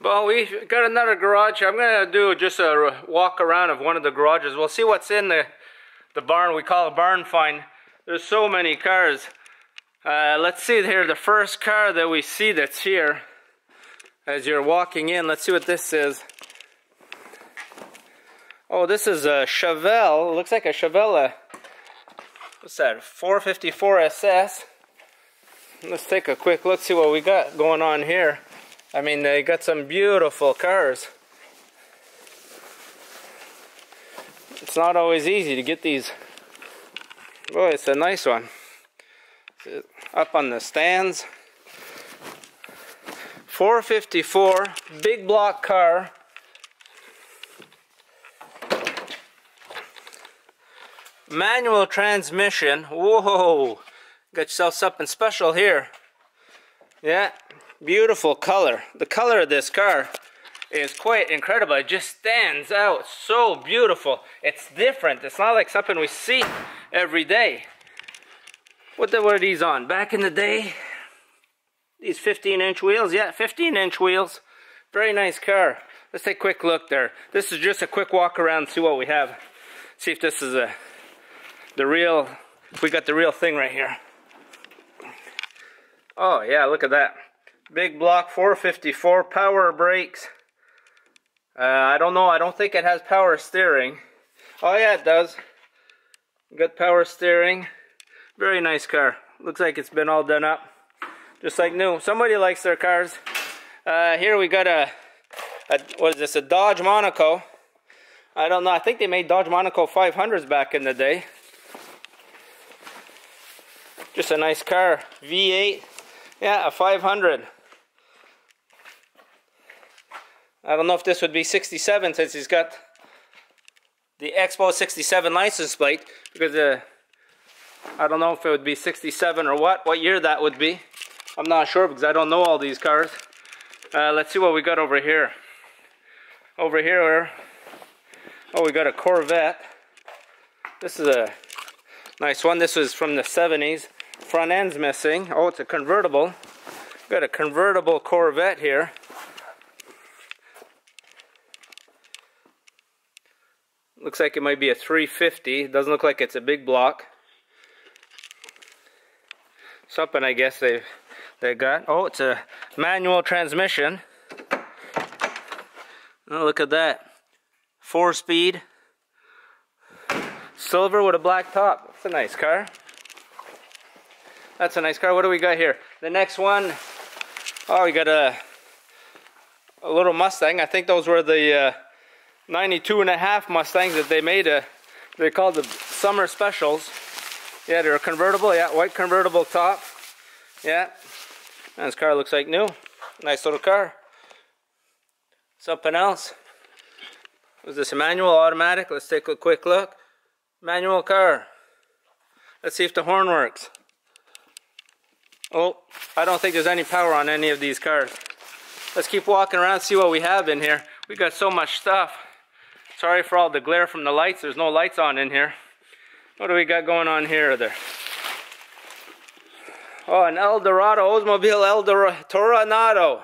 Well, we got another garage. I'm gonna do just a walk around of one of the garages. We'll see what's in the barn. We call it barn find. There's so many cars. Let's see here, the first car that we see that's here as you're walking in. Let's see what this is. Oh, this is a Chevelle. It looks like a Chevelle. What's that? 454 SS. Let's take a quick look, see what we got going on here. I mean, they got some beautiful cars. It's not always easy to get these. Boy, it's a nice one. Up on the stands. 454, big block car. Manual transmission. Whoa, got yourself something special here. Yeah, beautiful color. The color of this car is quite incredible. It just stands out so beautiful. It's different. It's not like something we see every day. What are these on? Back in the day, these 15-inch wheels. Yeah, 15-inch wheels. Very nice car. Let's take a quick look there. This is just a quick walk around, see what we have. See if this is we got the real thing right here. Oh yeah, look at that. Big block 454, power brakes. I don't know, I don't think it has power steering. Oh yeah, it does. Got power steering. Very nice car. Looks like it's been all done up. Just like new. Somebody likes their cars. Here we got what is this, a Dodge Monaco. I don't know, I think they made Dodge Monaco 500s back in the day. Just a nice car, V8, yeah, a 500. I don't know if this would be 67 since he's got the Expo 67 license plate, because I don't know if it would be 67 or what year that would be. I'm not sure because I don't know all these cars. Let's see what we got over here. Over here, oh, we got a Corvette. This is a nice one. This was from the 70s. Front end's missing. Oh, it's a convertible. Got a convertible Corvette here. Looks like it might be a 350. Doesn't look like it's a big block. Something I guess they got. Oh, it's a manual transmission. Oh, look at that. 4-speed. Silver with a black top. That's a nice car. That's a nice car. What do we got here? The next one. Oh, we got a little Mustang. I think those were the 92.5 Mustangs that they made. They called the summer specials. Yeah, they're a convertible. Yeah, white convertible top. Yeah. And this car looks like new. Nice little car. Something else. Was this a manual, automatic? Let's take a quick look. Manual car. Let's see if the horn works. Oh, I don't think there's any power on any of these cars. Let's keep walking around, see what we have in here. We got so much stuff. Sorry for all the glare from the lights. There's no lights on in here. What do we got going on here? Oh, an Eldorado, Oldsmobile Toronado.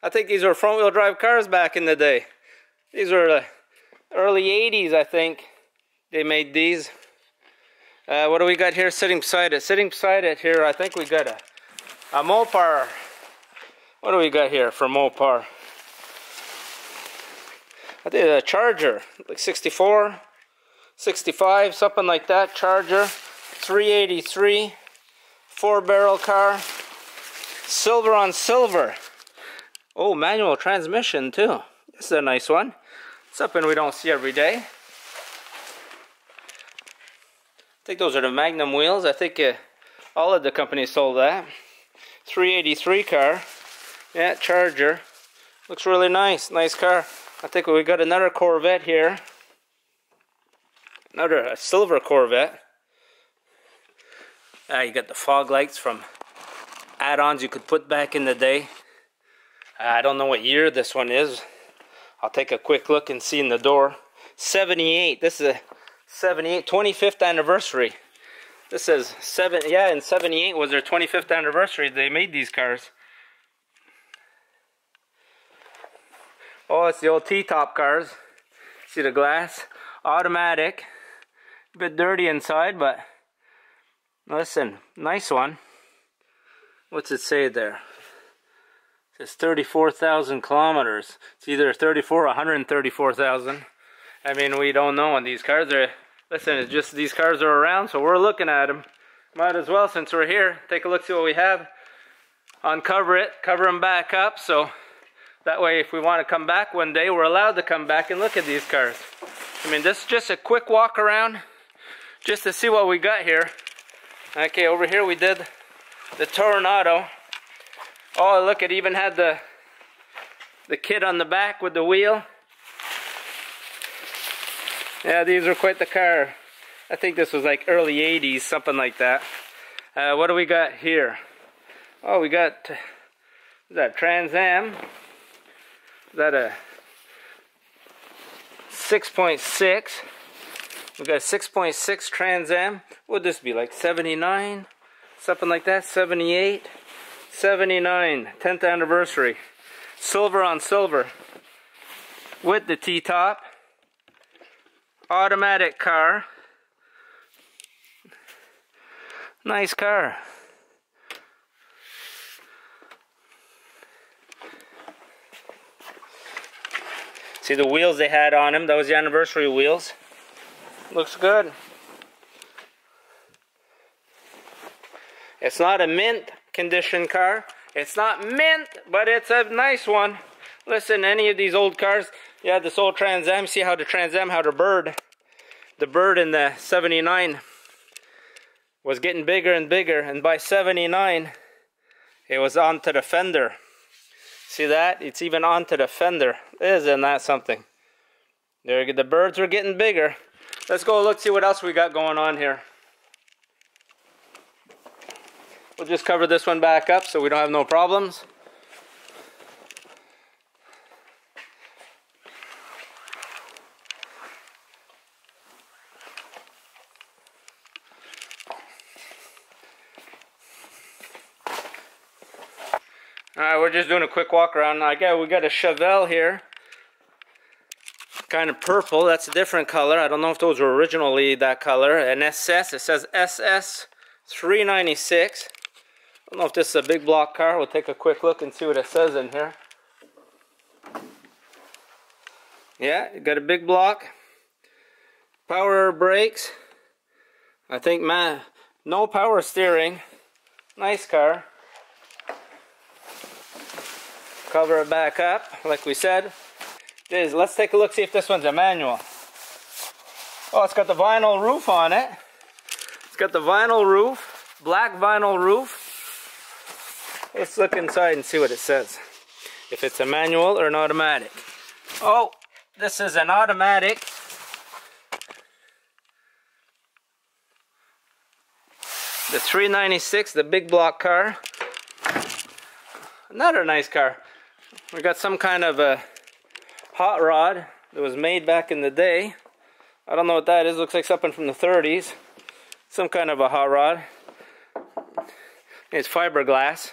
I think these were front-wheel drive cars back in the day. These were the early 80s, I think. They made these. What do we got here sitting beside it? Sitting beside it here, I think we got a Mopar. What do we got here for Mopar? I think a Charger, like 64, 65, something like that. Charger, 383, 4-barrel car, silver on silver. Oh, manual transmission too. This is a nice one. Something we don't see every day. I think those are the Magnum wheels. I think all of the companies sold that. 383 car. Yeah, Charger. Looks really nice. Nice car. I think we got another Corvette here. Another silver Corvette. You got the fog lights from add-ons you could put back in the day. I don't know what year this one is. I'll take a quick look and see in the door. 78. This is a 78, 25th anniversary. This says in 78 was their 25th anniversary. They made these cars. Oh, it's the old T-top cars. See the glass? Automatic. A bit dirty inside, but listen, nice one. What's it say there? It says 34,000 kilometers. It's either 34 or 134,000. I mean, we don't know. And these cars are, listen, it's just these cars are around, so we're looking at them. Might as well, since we're here, take a look, see what we have. Uncover it, cover them back up, so that way if we want to come back one day, we're allowed to come back and look at these cars. I mean, this is just a quick walk around, just to see what we got here. Okay, over here we did the Toronado. Oh, look, it even had the kit on the back with the wheel. Yeah, these are quite the car. I think this was like early 80s, something like that. What do we got here? Oh, we got, is that Trans Am? Is that a 6.6? We got a 6.6 Trans Am. What would this be, like 79? Something like that, 78? 79, 10th anniversary. Silver on silver. With the T-top. Automatic car. Nice car. See the wheels they had on him, that was the anniversary wheels. Looks good. It's not a mint condition car. It's not mint, but it's a nice one. Listen, any of these old cars, yeah, this old Trans Am, see how the Trans Am had a bird. The bird in the 79 was getting bigger and bigger, and by 79, it was onto the fender. See that? It's even onto the fender. Isn't that something? There, the birds are getting bigger. Let's go look, see what else we got going on here. We'll just cover this one back up so we don't have no problems. Alright, we're just doing a quick walk around. We got a Chevelle here. Kind of purple, that's a different color. I don't know if those were originally that color. An SS, it says SS 396. I don't know if this is a big block car. We'll take a quick look and see what it says in here. Yeah, you got a big block. Power brakes. I think, man, no power steering. Nice car. Cover it back up, like we said. Let's take a look, see if this one's a manual. Oh, it's got the vinyl roof on it. It's got the vinyl roof, black vinyl roof. Let's look inside and see what it says. If it's a manual or an automatic. Oh, this is an automatic. The 396, the big block car. Another nice car. We got some kind of a hot rod that was made back in the day. I don't know what that is. Looks like something from the 30s. Some kind of a hot rod. It's fiberglass.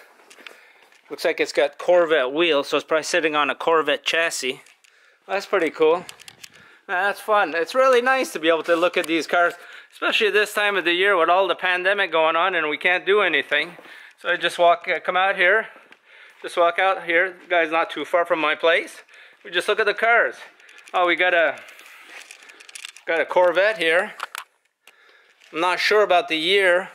Looks like it's got Corvette wheels, so it's probably sitting on a Corvette chassis. That's pretty cool. That's fun. It's really nice to be able to look at these cars, especially this time of the year with all the pandemic going on and we can't do anything. So I just come out here. Just walk out here. The guy's not too far from my place. We just look at the cars. Oh, we got a Corvette here. I'm not sure about the year.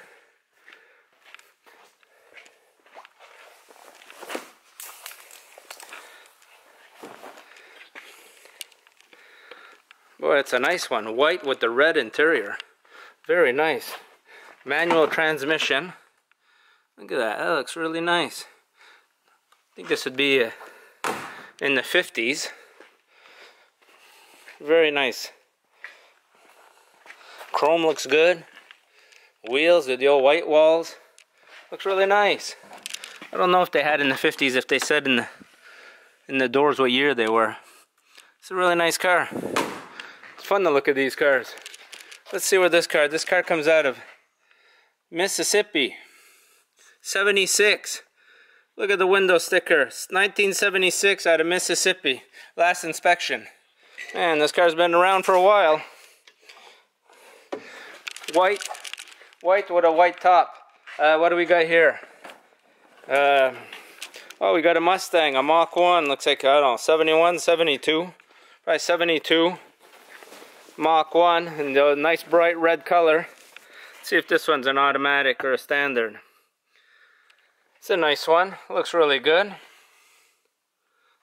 Boy, it's a nice one. White with the red interior. Very nice. Manual transmission. Look at that. That looks really nice. I think this would be in the 50s. Very nice. Chrome looks good. Wheels with the old white walls. Looks really nice. I don't know if they had in the 50s, if they said in the doors what year they were. It's a really nice car. It's fun to look at these cars. Let's see where this car comes out of Mississippi. 76. Look at the window sticker. 1976 out of Mississippi. Last inspection. Man, this car's been around for a while. White with a white top. What do we got here? Oh, we got a Mustang, a Mach 1. Looks like, I don't know, 71, 72. Probably 72. Mach 1, and a nice bright red color. Let's see if this one's an automatic or a standard. It's a nice one. Looks really good.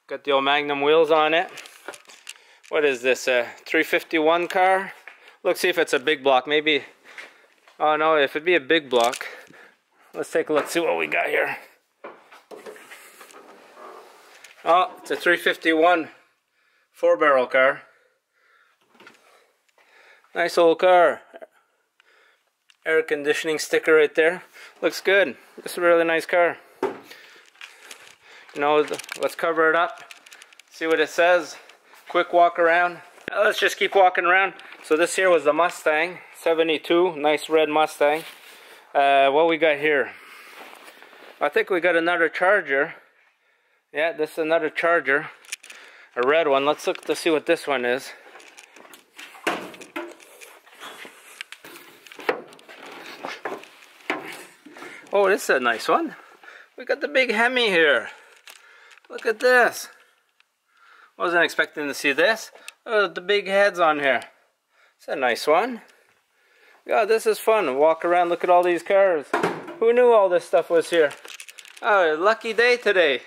Got the old Magnum wheels on it. What is this, a 351 car? Let's see if it's a big block. Maybe, oh no, if it'd be a big block. Let's take a look, see what we got here. Oh, it's a 351 4-barrel car. Nice old car. Air conditioning sticker right there. Looks good. This is a really nice car. You know, let's cover it up. See what it says. Quick walk around. Now let's just keep walking around. So this here was the Mustang 72. Nice red Mustang. What we got here? I think we got another Charger. Yeah, this is another Charger. A red one. Let's look to see what this one is. Oh, this is a nice one. We got the big Hemi here. Look at this. Wasn't expecting to see this. Oh, the big heads on here. It's a nice one. God, this is fun. Walk around, look at all these cars. Who knew all this stuff was here? Oh, lucky day today.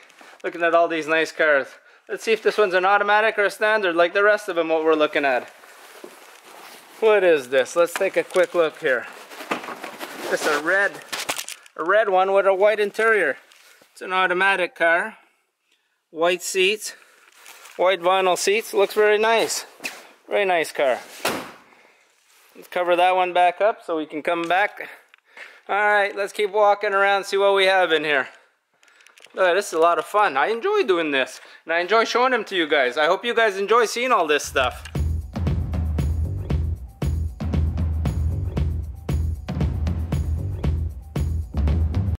Looking at all these nice cars. Let's see if this one's an automatic or a standard like the rest of them what we're looking at. What is this? Let's take a quick look here. This is a red one with a white interior. It's an automatic car. White seats. White vinyl seats. Looks very nice. Very nice car. Let's cover that one back up so we can come back. Alright, let's keep walking around, see what we have in here. This is a lot of fun. I enjoy doing this. And I enjoy showing them to you guys. I hope you guys enjoy seeing all this stuff.